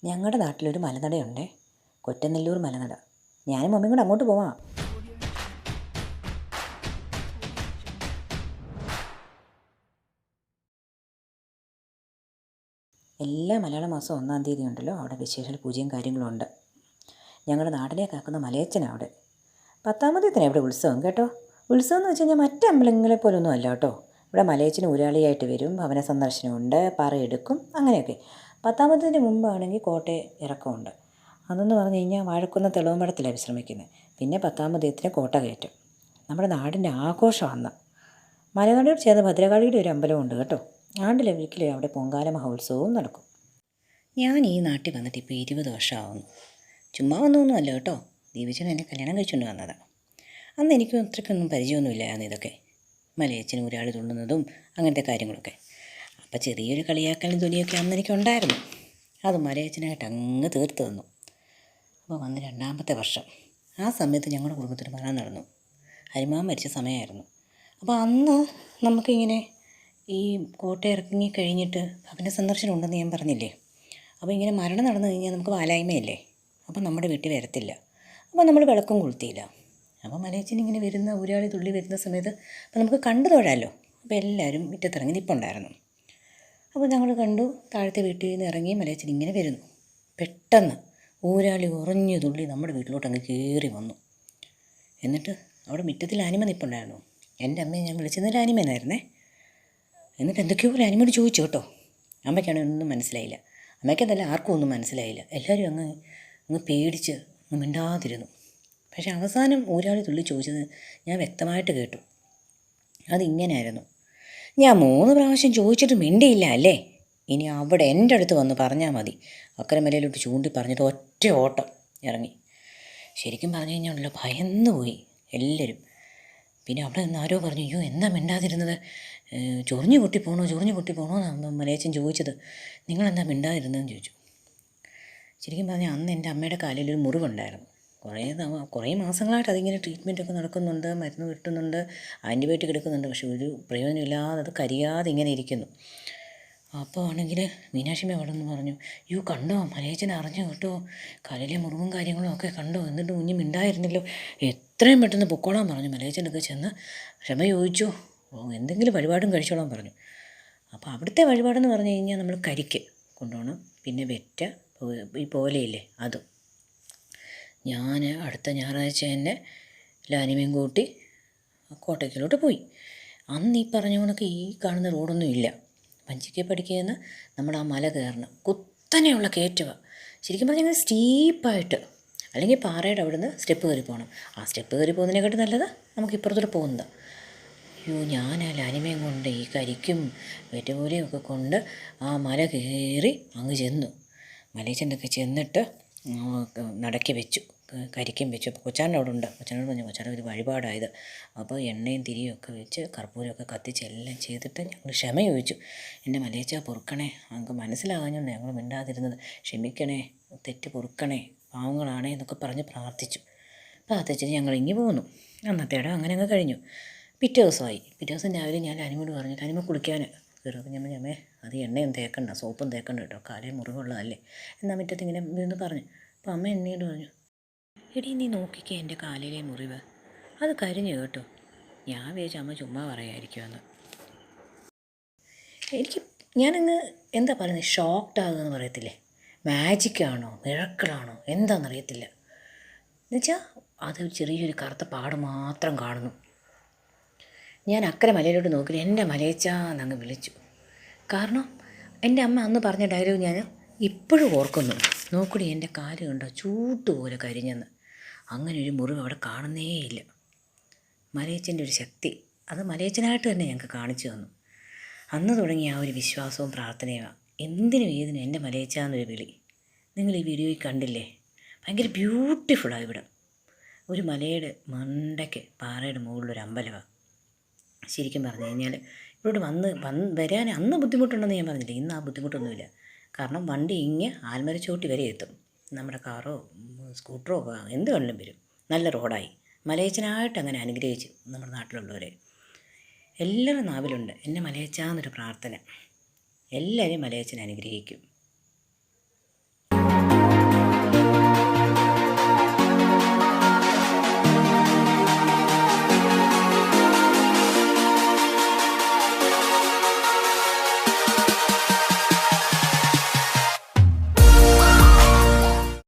ഞങ്ങളുടെ നാട്ടിലൊരു മലനടയുണ്ടേ, കൊറ്റനെല്ലൂർ മലനട. ഞാനും മമ്മിയും കൂടെ അങ്ങോട്ട് പോവാം. എല്ലാ മലയാള മാസം 1-ാം തീയതി ഉണ്ടല്ലോ അവിടെ വിശേഷ പൂജയും കാര്യങ്ങളും ഉണ്ട്. ഞങ്ങളുടെ നാടിനെ കാക്കുന്ന മലയച്ചനാണ് അവിടെ. 10-ാം തീയതിയാണ് ഇവിടെ ഉത്സവം കേട്ടോ. ഉത്സവം എന്ന് വെച്ച് കഴിഞ്ഞാൽ മറ്റ് അമ്പലങ്ങളെ പോലൊന്നും അല്ല കേട്ടോ. ഇവിടെ മലയച്ചന് ഊരാളിയായിട്ട് വരും, ഭവന സന്ദർശനമുണ്ട്, പറയെടുക്കും, അങ്ങനെയൊക്കെ. 10-ാം തീയതിന് മുമ്പാണെങ്കിൽ കോട്ടയ ഇറക്കമുണ്ട്. അതെന്ന് പറഞ്ഞു കഴിഞ്ഞാൽ വാഴക്കുന്ന തെളുവമ്പടത്തിലാണ് വിശ്രമിക്കുന്നത്. പിന്നെ 10-ാം തീയതിന് കോട്ട കയറ്റും. നമ്മുടെ നാടിൻ്റെ ആഘോഷമാണ്. മലനാടിനോട് ചേർന്ന് ഭദ്രകാളിയുടെ ഒരു അമ്പലമുണ്ട് കേട്ടോ. ആണ്ടിലൊരിക്കലും അവിടെ പൊങ്കാല മഹോത്സവവും നടക്കും. ഞാൻ ഈ നാട്ടിൽ വന്നിട്ട് ഇപ്പോൾ 20 വർഷമാവുന്നു. ചുമ്മാ വന്നൊന്നുമല്ല കേട്ടോ. ദീപിച്ചൻ എന്നെ കല്യാണം കഴിച്ചുകൊണ്ട് വന്നതാണ്. അന്ന് എനിക്ക് അത്രയ്ക്കൊന്നും പരിചയമൊന്നുമില്ലായിരുന്നു ഇതൊക്കെ, മലയച്ചന് ഊരാളി തുള്ളുന്നതും അങ്ങനത്തെ കാര്യങ്ങളൊക്കെ. അപ്പോൾ ചെറിയൊരു കളിയാക്കലും തുനിയൊക്കെ അന്ന് എനിക്കുണ്ടായിരുന്നു. അത് മലയച്ചനായിട്ട് അങ്ങ് തീർത്ത് തന്നു. അപ്പോൾ വന്ന് 2-ാമത്തെ വർഷം ആ സമയത്ത് ഞങ്ങളുടെ കുടുംബത്തിൽ മരണം നടന്നു. ഹരിമാൻ മരിച്ച സമയമായിരുന്നു. അപ്പോൾ അന്ന് നമുക്കിങ്ങനെ ഈ കോട്ട ഇറങ്ങി കഴിഞ്ഞിട്ട് ഭവന സന്ദർശനം ഉണ്ടെന്ന് ഞാൻ പറഞ്ഞില്ലേ. അപ്പോൾ ഇങ്ങനെ മരണം നടന്നു കഴിഞ്ഞാൽ നമുക്ക് വാലായ്മയല്ലേ. അപ്പോൾ നമ്മുടെ വീട്ടിൽ വരത്തില്ല. അപ്പോൾ നമ്മൾ വിളക്കും കൊളുത്തിയില്ല. അപ്പോൾ മലയച്ചൻ ഇങ്ങനെ വരുന്ന ഊരാളി തുള്ളി വരുന്ന സമയത്ത് അപ്പോൾ നമുക്ക് കണ്ടു തൊഴാമല്ലോ. അപ്പോൾ എല്ലാവരും മുറ്റത്തിറങ്ങി നിൽപ്പുണ്ടായിരുന്നു. അപ്പോൾ ഞങ്ങൾ കണ്ടു, താഴത്തെ വീട്ടിൽ നിന്ന് ഇറങ്ങി മലയച്ചൻ ഇങ്ങനെ വരുന്നു. പെട്ടെന്ന് ഊരാളി ഉറഞ്ഞു തുള്ളി നമ്മുടെ വീട്ടിലോട്ട് അങ്ങ് കയറി വന്നു. എന്നിട്ട് അവിടെ മുറ്റത്തിൽ ആനിമ നിൽപ്പുണ്ടായിരുന്നു. എൻ്റെ അമ്മയെ ഞാൻ വിളിച്ചെന്നൊരു ആനിമേനായിരുന്നേ. എന്നിട്ട് എന്തൊക്കെയോ ഒരു ആനിമയോട് ചോദിച്ചു കേട്ടോ. അമ്മയ്ക്കാണെങ്കിൽ ഒന്നും മനസ്സിലായില്ല. അമ്മയ്ക്കതല്ല, ആർക്കും ഒന്നും മനസ്സിലായില്ല. എല്ലാവരും അങ്ങ് പേടിച്ച് മിണ്ടാതിരുന്നു. പക്ഷേ അവസാനം ഊരാളി തുള്ളി ചോദിച്ചത് ഞാൻ വ്യക്തമായിട്ട് കേട്ടു. അതിങ്ങനെയായിരുന്നു: ഞാൻ 3 പ്രാവശ്യം ചോദിച്ചിട്ട് മിണ്ടിയില്ല അല്ലേ? ഇനി അവിടെ എൻ്റെ അടുത്ത് വന്ന് പറഞ്ഞാൽ മതി. അക്കരെ മലയിലോട്ട് ചൂണ്ടി പറഞ്ഞിട്ട് ഒറ്റ ഓട്ടം ഇറങ്ങി. ശരിക്കും പറഞ്ഞു കഴിഞ്ഞാണല്ലോ, ഭയന്നു പോയി എല്ലാവരും. പിന്നെ അവിടെ നിന്ന് ആരോ പറഞ്ഞു, അയ്യോ എന്താ മിണ്ടാതിരുന്നത്, ചൊറിഞ്ഞു പൊട്ടി പോകണോ എന്നാണ് മലയച്ചൻ ചോദിച്ചത്. നിങ്ങളെന്താ മിണ്ടാതിരുന്നതെന്ന് ചോദിച്ചു. ശരിക്കും പറഞ്ഞാൽ അന്ന് എൻ്റെ അമ്മയുടെ കാലിലൊരു മുറിവുണ്ടായിരുന്നു. കുറേ മാസങ്ങളായിട്ട് അതിങ്ങനെ ട്രീറ്റ്മെൻറ്റൊക്കെ നടക്കുന്നുണ്ട്, മരുന്ന് കിട്ടുന്നുണ്ട്, ആൻറ്റിബയോട്ടിക് എടുക്കുന്നുണ്ട്. പക്ഷെ ഒരു പ്രയോജനമില്ലാതെ അത് കരിയാതെ ഇങ്ങനെ ഇരിക്കുന്നു. അപ്പോൾ ആണെങ്കിൽ മീനാക്ഷിയമ്മ അവിടെ നിന്ന് പറഞ്ഞു, യു കണ്ടോ, മലയച്ചൻ അറിഞ്ഞു കേട്ടോ, കാലിലെ മുറിവും കാര്യങ്ങളും ഒക്കെ കണ്ടോ, എന്നിട്ട് കുഞ്ഞ് മിണ്ടായിരുന്നല്ലോ, എത്രയും പെട്ടെന്ന് പൊക്കോളാൻ പറഞ്ഞു. മലയച്ചനൊക്കെ ചെന്ന് ക്ഷമ ചോദിച്ചു, എന്തെങ്കിലും വഴിപാടും കഴിച്ചോളാൻ പറഞ്ഞു. അപ്പോൾ അവിടുത്തെ വഴിപാടെന്ന് പറഞ്ഞു കഴിഞ്ഞാൽ നമ്മൾ കരിക്ക് കൊണ്ടുപോകണം, പിന്നെ വെറ്റ ഈ പോലെയില്ലേ അതും. ഞാൻ അടുത്ത ഞായറാഴ്ച തന്നെ ലാനിമയും കൂട്ടി കോട്ടയ്ക്കിലോട്ട് പോയി. അന്ന് ഈ പറഞ്ഞ കണക്ക് ഈ കാണുന്ന റോഡൊന്നും ഇല്ല. വഞ്ചിക്കെ പഠിക്കുന്ന നമ്മൾ ആ മല കയറണം, കുത്തനെയുള്ള കയറ്റുക. ശരിക്കും പറഞ്ഞാൽ സ്റ്റീപ്പായിട്ട്, അല്ലെങ്കിൽ പാറയുടെ അവിടെ നിന്ന് സ്റ്റെപ്പ് കയറി പോകണം. ആ സ്റ്റെപ്പ് കയറി പോകുന്നതിനെക്കാട്ടി നല്ലത് നമുക്ക് ഇപ്പുറത്തോട്ട് പോകുന്നത്. അയ്യോ, ഞാൻ ആ ലാനിമയും കൊണ്ട് ഈ കരിക്കും വെറ്റുപോലെയും ഒക്കെ കൊണ്ട് ആ മല കയറി അങ്ങ് ചെന്നു. മലയച്ചൻ്റെയൊക്കെ ചെന്നിട്ട് നടക്കി വെച്ചു, കരിക്കും വെച്ചു. അപ്പോൾ കൊച്ചാൻ്റെ അവിടെ ഉണ്ട്. കൊച്ചാനോട് പറഞ്ഞു, കൊച്ചാൻ്റെ ഒരു വഴിപാടായത്. അപ്പോൾ എണ്ണയും തിരിയൊക്കെ വെച്ച് കർപ്പൂരമൊക്കെ കത്തിച്ച് എല്ലാം ചെയ്തിട്ട് ഞങ്ങൾ ക്ഷമ ചോദിച്ചു. എൻ്റെ മലയച്ച പൊറുക്കണേ, ഞങ്ങൾക്ക് മനസ്സിലാകാഞ്ഞുകൊണ്ട് ഞങ്ങൾ മിണ്ടാതിരുന്നത്, ക്ഷമിക്കണേ, തെറ്റ് പൊറുക്കണേ, പാവങ്ങളാണേ എന്നൊക്കെ പറഞ്ഞ് പ്രാർത്ഥിച്ചു. പ്രാർത്ഥിച്ചിട്ട് ഞങ്ങൾ ഇങ്ങി പോന്നു. അന്നത്തെ ഇടം അങ്ങനെ അങ്ങ് കഴിഞ്ഞു. പിറ്റേ ദിവസം രാവിലെ ഞാൻ അനിമോട് പറഞ്ഞു, അനിമ കുളിക്കാൻ കയറും. അപ്പം ഞമ്മേ അത് എണ്ണയും തേക്കണ്ട, സോപ്പും തേക്കണ്ട കേട്ടോ, കാലേ മുറിവുള്ളതല്ലേ എന്നാൽ മുറ്റത്ത് ഇങ്ങനെ ഇരുന്ന് പറഞ്ഞു. അപ്പം അമ്മ എന്നോട് പറഞ്ഞു, എടീ നീ നോക്കിക്കേ എൻ്റെ കാലിലെ മുറിവ്, അത് കരിഞ്ഞു കേട്ടോ. ഞാൻ വിചാരിച്ചു അമ്മ ചുമ്മാ പറയായിരിക്കുമെന്ന്. ഞാനങ്ങ് എന്താ പറയുന്നത്, ഷോക്ക്ഡ് ആകുമെന്ന് പറയത്തില്ലേ, മാജിക്കാണോ മിറക്കിളാണോ എന്താണെന്നറിയത്തില്ല. എന്നുവെച്ചാൽ അത് ചെറിയൊരു കറുത്ത പാട് മാത്രം കാണുന്നു. ഞാൻ അക്കരെ മലയിലോട്ട് നോക്കി എൻ്റെ മലയച്ചാന്നങ്ങ് വിളിച്ചു. കാരണം എൻ്റെ അമ്മ അന്ന് പറഞ്ഞ ഡയലോഗ് ഞാൻ ഇപ്പോഴും ഓർക്കുന്നു. നോക്കടി എൻ്റെ കാല് കണ്ടോ, ചൂട്ടുപോലെ കരിഞ്ഞെന്ന്. അങ്ങനെ ഒരു മുറിവ് അവിടെ കാണുന്നേയില്ല. മലയച്ചൻ്റെ ഒരു ശക്തി, അത് മലയച്ചനായിട്ട് തന്നെ ഞങ്ങൾക്ക് കാണിച്ചു തന്നു. അന്ന് തുടങ്ങിയ ആ ഒരു വിശ്വാസവും പ്രാർത്ഥനയുമാണ് എന്തിനും ഏതിനും എൻ്റെ മലയച്ചാന്നൊരു വിളി. നിങ്ങൾ ഈ വീഡിയോയിൽ കണ്ടില്ലേ, ഭയങ്കര ബ്യൂട്ടിഫുള്ളാണ് ഇവിടെ. ഒരു മലയുടെ മണ്ടയ്ക്ക് പാറയുടെ മുകളിലൊരു അമ്പലമാണ്. ശരിക്കും പറഞ്ഞു കഴിഞ്ഞാൽ ഇവിടെ വരാൻ അന്ന് ബുദ്ധിമുട്ടുണ്ടെന്ന് ഞാൻ പറഞ്ഞില്ലേ, ഇന്ന് ആ ബുദ്ധിമുട്ടൊന്നുമില്ല. കാരണം വണ്ടി ഇങ്ങ് ആൽമരച്ചോട്ടി വരെ എത്തും. നമ്മുടെ കാറോ സ്കൂട്ടറോ എന്ത് വേണമെങ്കിലും വരും. നല്ല റോഡായി. മലയച്ചനായിട്ട് അങ്ങനെ അനുഗ്രഹിച്ചു നമ്മുടെ നാട്ടിലുള്ളവരെ. എല്ലാവരുടെ നാവിലുണ്ട് എന്നെ മലയച്ചാന്നൊരു പ്രാർത്ഥന. എല്ലാവരെയും മലയച്ചൻ അനുഗ്രഹിക്കും.